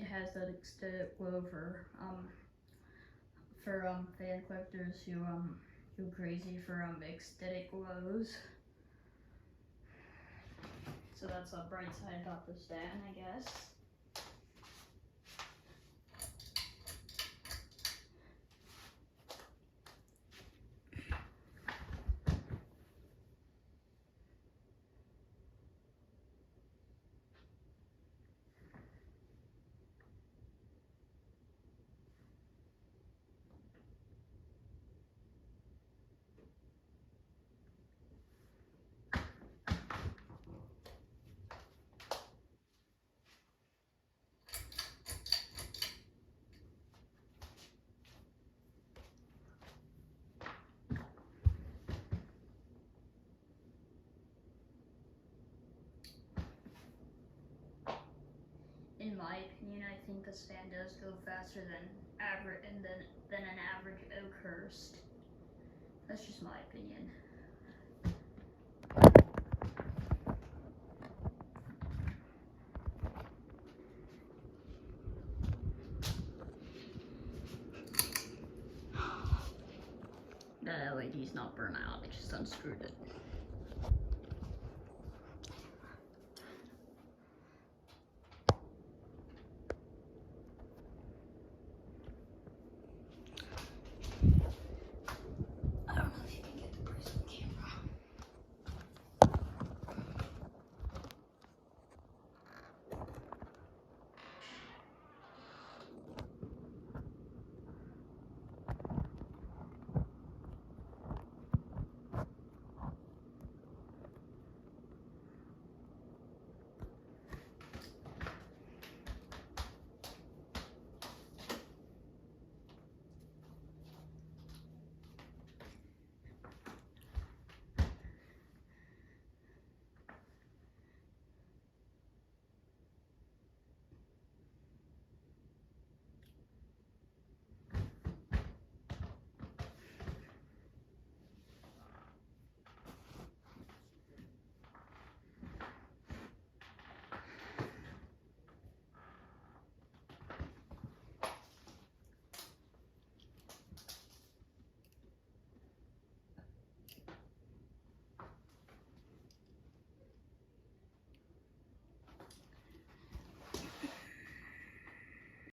has that extended glow for fan collectors who go crazy for extended glows. So that's a bright side about the stand, I guess. In my opinion, I think this fan does go faster than an average Oakhurst. That's just my opinion. That LED's not burnt out, I just unscrewed it.